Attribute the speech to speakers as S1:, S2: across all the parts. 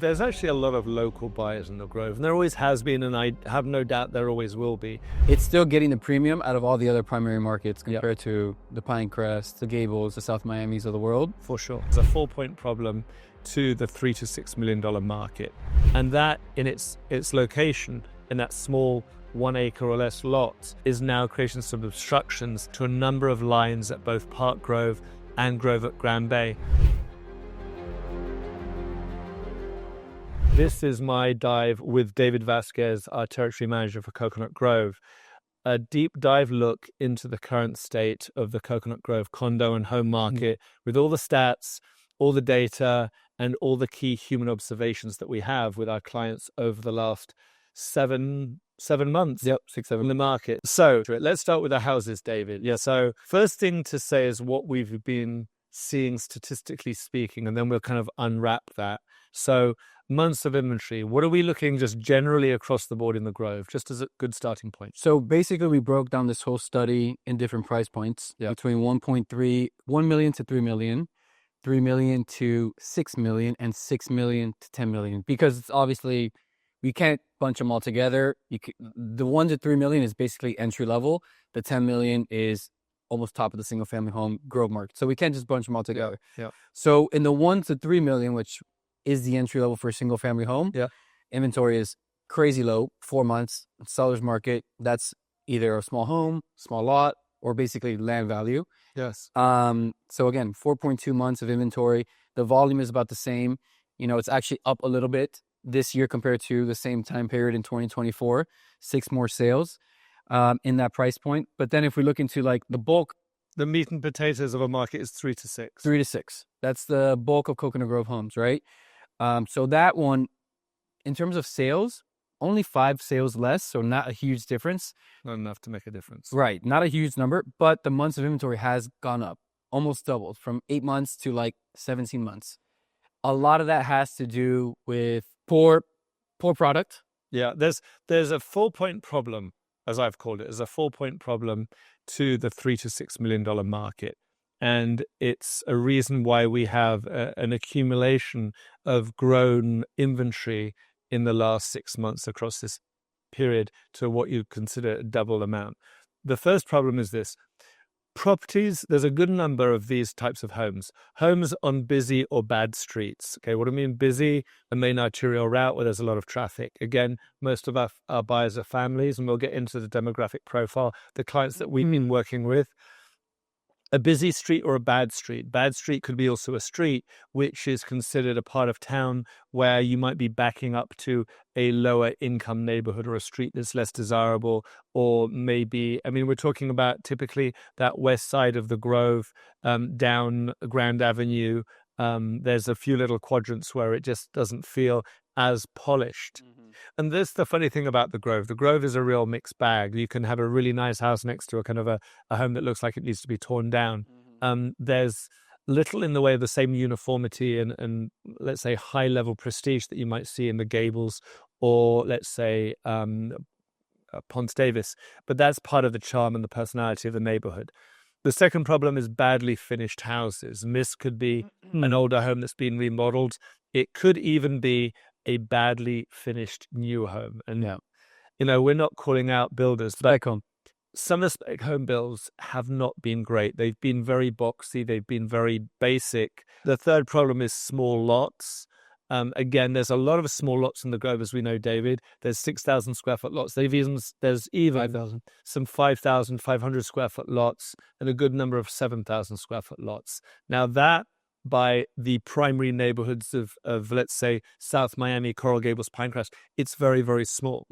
S1: there's actually a lot of local buyers in the Grove, and there always has been, and I have no doubt there always will be.
S2: It's still getting the premium out of all the other primary markets compared to the Pinecrest, the Gables, the South Miamis of the world.
S1: For sure. It's a 4-point problem to the $3 to $6 million market. And that in its location, in that small 1 acre or less lot, is now creating some obstructions to a number of lines at both Park Grove and Grove at Grand Bay. This is my dive with David Vasquez, our territory manager for Coconut Grove. A deep dive look into the current state of the Coconut Grove condo and home market with all the stats, all the data, and all the key human observations that we have with our clients over the last seven months.
S2: Yep, 6, 7
S1: in the market. So let's start with the houses, David.
S2: Yes.
S1: So first thing to say is what we've been seeing statistically speaking, and then we'll kind of unwrap that. So months of inventory, what are we looking just generally across the board in the Grove, just as a good starting point?
S2: So basically we broke down this whole study in different price points between 1 million to 3 million, 3 million to 6 million, and 6 million to 10 million, because it's obviously we can't bunch them all together. The 1 to 3 million is basically entry level. The 10 million is almost top of the single family home Grove market. So we can't just bunch them all together.
S1: Yeah.
S2: So in the 1 to 3 million, which is the entry level for a single family home, inventory is crazy low, 4 months. Seller's market, that's either a small home, small lot, or basically land value.
S1: Yes.
S2: So again, 4.2 months of inventory. The volume is about the same. It's actually up a little bit this year compared to the same time period in 2024, 6 more sales in that price point. But then if we look into like the bulk,
S1: the meat and potatoes of a market is 3 to 6.
S2: 3 to 6. That's the bulk of Coconut Grove homes, right? So that one, in terms of sales, only 5 sales less, so not a huge difference.
S1: Not enough to make a difference.
S2: Right, not a huge number, but the months of inventory has gone up, almost doubled, from 8 months to like 17 months. A lot of that has to do with poor product.
S1: Yeah, there's a 4-point problem, as I've called it, as a 4-point problem to the $3 to $6 million market. And it's a reason why we have an accumulation of grown inventory in the last 6 months across this period to what you consider a double amount. The first problem is this. Properties, there's a good number of these types of homes on busy or bad streets. Okay, what do I mean busy? A main arterial route where there's a lot of traffic. Again, most of our buyers are families, and we'll get into the demographic profile, the clients that we've been working with. A busy street or a bad street. Bad street could be also a street which is considered a part of town where you might be backing up to a lower income neighborhood or a street that's less desirable, or maybe, we're talking about typically that west side of the Grove, down Grand Avenue. There's a few little quadrants where it just doesn't feel as polished. And this the funny thing about the Grove. The Grove is a real mixed bag. You can have a really nice house next to a kind of a home that looks like it needs to be torn down. There's little in the way of the same uniformity and let's say high level prestige that you might see in the Gables or let's say Ponce Davis. But that's part of the charm and the personality of the neighborhood. The second problem is badly finished houses. And this could be an older home that's been remodeled. It could even be a badly finished new home. And, we're not calling out builders, but some of the spec home builds have not been great. They've been very boxy. They've been very basic. The third problem is small lots. Again, there's a lot of small lots in the Grove, as we know, David. There's 6,000 square foot lots. There's even
S2: 5,000.
S1: Some 5,500 square foot lots and a good number of 7,000 square foot lots. Now that, by the primary neighborhoods of let's say South Miami, Coral Gables, Pinecrest, it's very, very small.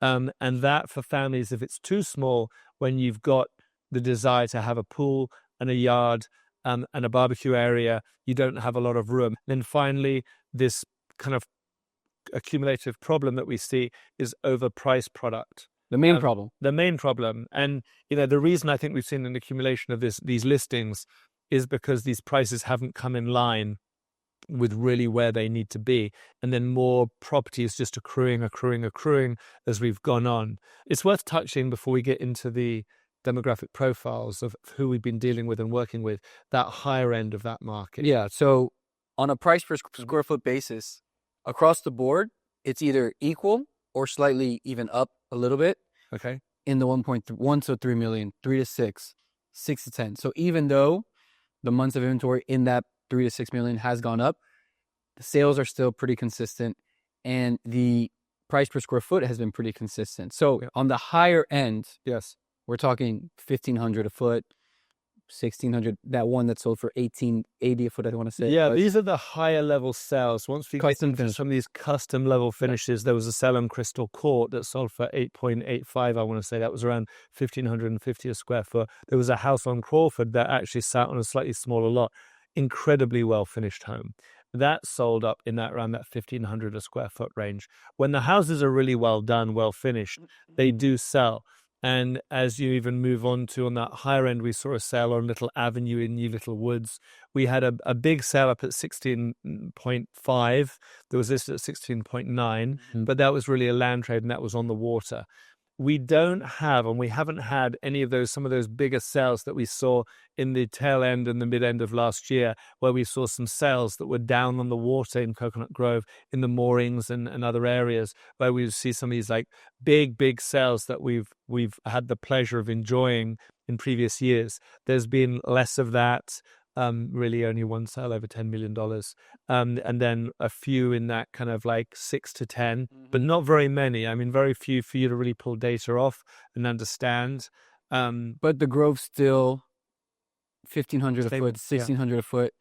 S1: And that for families, if it's too small, when you've got the desire to have a pool and a yard and a barbecue area, you don't have a lot of room. Then finally, this kind of accumulative problem that we see is overpriced product.
S2: The main problem.
S1: The main problem. And, the reason I think we've seen an accumulation of these listings is because these prices haven't come in line with really where they need to be. And then more property is just accruing as we've gone on. It's worth touching before we get into the demographic profiles of who we've been dealing with and working with, that higher end of that market.
S2: Yeah. So on a price per square foot basis, across the board, it's either equal or slightly even up a little bit.
S1: Okay.
S2: In the 1.1 to 3 million, 3 to 6, 6 to 10. So even though the months of inventory in that 3 to 6 million has gone up, the sales are still pretty consistent, and the price per square foot has been pretty consistent. So on the higher end,
S1: yes,
S2: we're talking 1,500 a foot, 1,600. That one that sold for 1,880 a foot, I want to say.
S1: Yeah, these are the higher level sales. Once we get into
S2: finish.
S1: some of these custom level finishes, there was a sale on Crystal Court that sold for 8.85. I want to say that was around 1,550 a square foot. There was a house on Crawford that actually sat on a slightly smaller lot, incredibly well finished home. That sold up in that around that 1,500 a square foot range. When the houses are really well done, well finished, they do sell. And as you even move on that higher end, we saw a sale on Little Avenue in New Little Woods. We had a big sale up at 16.5. There was this at 16.9, but that was really a land trade, and that was on the water. We don't have, and we haven't had any of those, some of those bigger sales that we saw in the tail end and the mid end of last year, where we saw some sales that were down on the water in Coconut Grove, in the moorings and other areas, where we see some of these like big sales that we've had the pleasure of enjoying in previous years. There's been less of that. Really only one sale over $10 million. And then a few in that kind of like 6 to 10, but not very many. I mean, very few for you to really pull data off and understand.
S2: But the Grove's still 1,500 a foot, 1,600 a foot.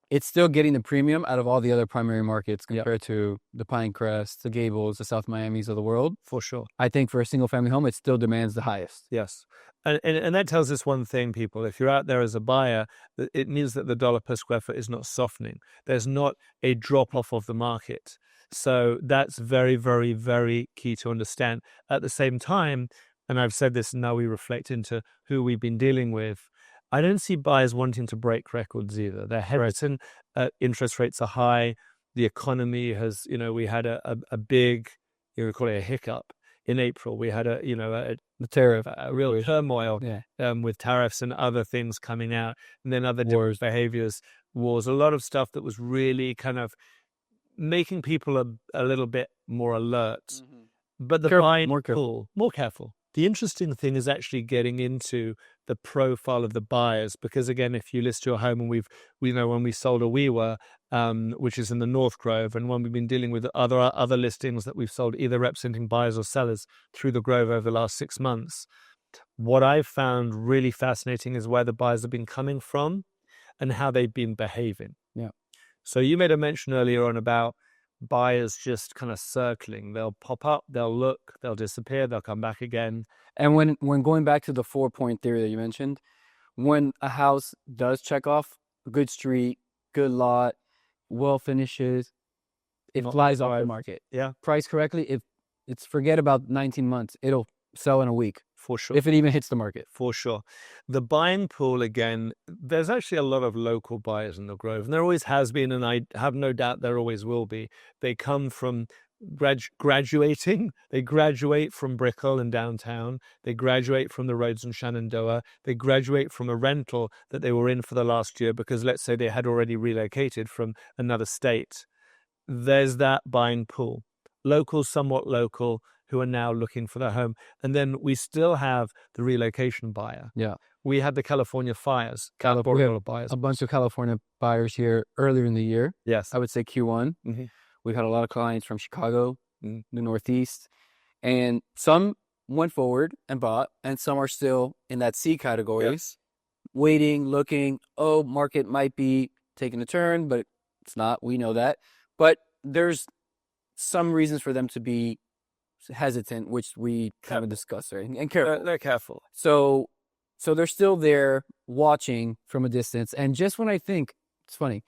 S2: It's still getting the premium out of all the other primary markets compared to the Pinecrest, the Gables, the South Miamis of the world.
S1: For sure.
S2: I think for a single family home, it still demands the highest.
S1: Yes. And that tells us one thing, people. If you're out there as a buyer, it means that the dollar per square foot is not softening. There's not a drop off of the market. So that's very, very, very key to understand. At the same time, and I've said this, and now we reflect into who we've been dealing with, I don't see buyers wanting to break records either. They're hesitant. Interest rates are high. The economy has, we had a big, you call it a hiccup in April. We had a real turmoil with tariffs and other things coming out, and then other wars, behaviors, wars, a lot of stuff that was really kind of making people a little bit more alert. But the buying more careful. The interesting thing is actually getting into the profile of the buyers, because again, if you list your home, and we know when we sold a WeWere, which is in the North Grove, and when we've been dealing with other listings that we've sold, either representing buyers or sellers through the Grove over the last 6 months, what I've found really fascinating is where the buyers have been coming from and how they've been behaving.
S2: Yeah.
S1: So you made a mention earlier on about buyers just kind of circling. They'll pop up, they'll look, they'll disappear, they'll come back again.
S2: And when going back to the 4-point theory that you mentioned, when a house does check off a good street, good lot, well finishes, it flies off the market.
S1: Yeah.
S2: Priced correctly, if it's forget about 19 months, it'll sell in a week.
S1: For sure.
S2: If it even hits the market.
S1: For sure. The buying pool, again, there's actually a lot of local buyers in the Grove, and there always has been, and I have no doubt there always will be. They come from graduating. They graduate from Brickell and downtown. They graduate from the roads in Shenandoah. They graduate from a rental that they were in for the last year because, let's say, they had already relocated from another state. There's that buying pool. Local, somewhat local, who are now looking for their home. And then we still have the relocation buyer.
S2: Yeah.
S1: We had the California fires.
S2: We have buyers. A bunch of California buyers here earlier in the year.
S1: Yes.
S2: I would say Q1. We've had a lot of clients from Chicago, the Northeast, and some went forward and bought, and some are still in that C categories, waiting, looking, market might be taking a turn, but it's not. We know that. But there's some reasons for them to be hesitant, which we kind of discussed, right? And careful.
S1: They're careful.
S2: So they're still there watching from a distance. And just when I think, it's funny,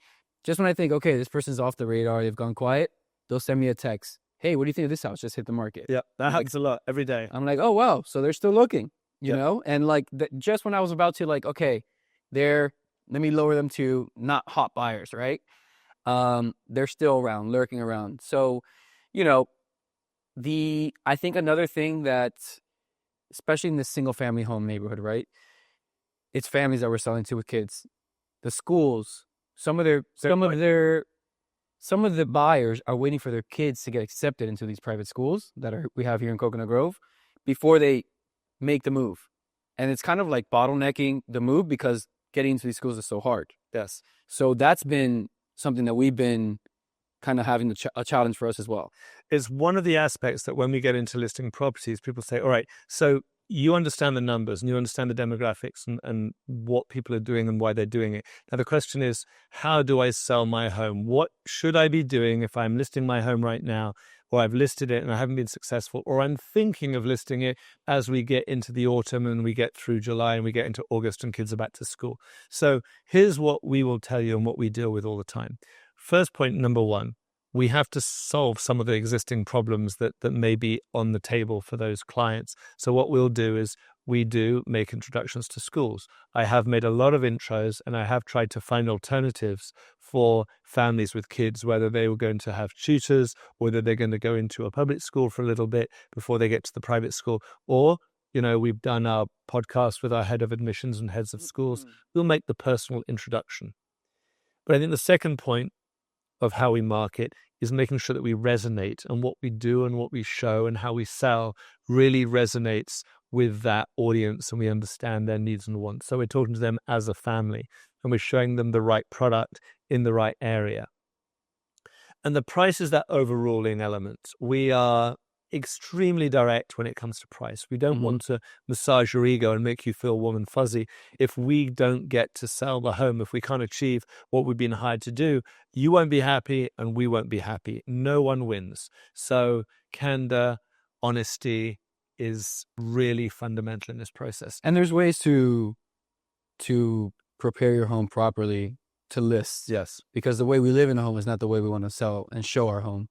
S2: okay, this person's off the radar, they've gone quiet, they'll send me a text. Hey, what do you think of this house? Just hit the market.
S1: Yeah, that happens a lot every day.
S2: I'm like, oh, wow. So they're still looking, you know? And like, just when I was about to like, okay, let me lower them to not hot buyers, right? They're still around, lurking around. So, I think another thing that, especially in the single family home neighborhood, right? It's families that we're selling to with kids. The schools, some of their some of the buyers are waiting for their kids to get accepted into these private schools we have here in Coconut Grove before they make the move. And it's kind of like bottlenecking the move because getting into these schools is so hard.
S1: Yes.
S2: So that's been something that we've been kind of having a challenge for us as well.
S1: It's one of the aspects that when we get into listing properties, people say, all right, so you understand the numbers and you understand the demographics and what people are doing and why they're doing it. Now, the question is, how do I sell my home? What should I be doing if I'm listing my home right now, or I've listed it and I haven't been successful, or I'm thinking of listing it as we get into the autumn and we get through July and we get into August and kids are back to school? So here's what we will tell you and what we deal with all the time. First point, number one, we have to solve some of the existing problems that may be on the table for those clients. So what we'll do is we do make introductions to schools. I have made a lot of intros and I have tried to find alternatives for families with kids, whether they were going to have tutors, whether they're going to go into a public school for a little bit before they get to the private school, or we've done our podcast with our head of admissions and heads of schools. We'll make the personal introduction. But I think the second point of how we market is making sure that we resonate, and what we do and what we show and how we sell really resonates with that audience, and we understand their needs and wants. So we're talking to them as a family and we're showing them the right product in the right area. And the price is that overruling element. We are extremely direct when it comes to price. We don't want to massage your ego and make you feel warm and fuzzy. If we don't get to sell the home, if we can't achieve what we've been hired to do, you won't be happy and we won't be happy. No one wins. So candor, honesty is really fundamental in this process.
S2: And there's ways to prepare your home properly to list.
S1: Yes.
S2: Because the way we live in a home is not the way we want to sell and show our home.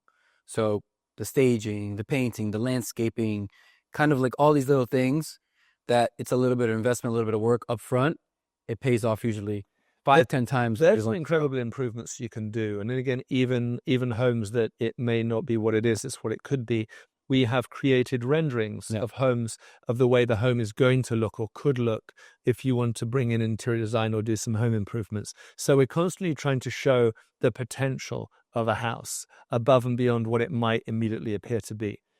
S2: So the staging, the painting, the landscaping, kind of like all these little things that it's a little bit of investment, a little bit of work up front. It pays off usually 5-10 times.
S1: There's some incredible improvements you can do. And then again, even homes that it may not be what it is, it's what it could be. We have created renderings of homes, of the way the home is going to look or could look if you want to bring in interior design or do some home improvements. So we're constantly trying to show the potential of a house above and beyond what it might immediately appear to be.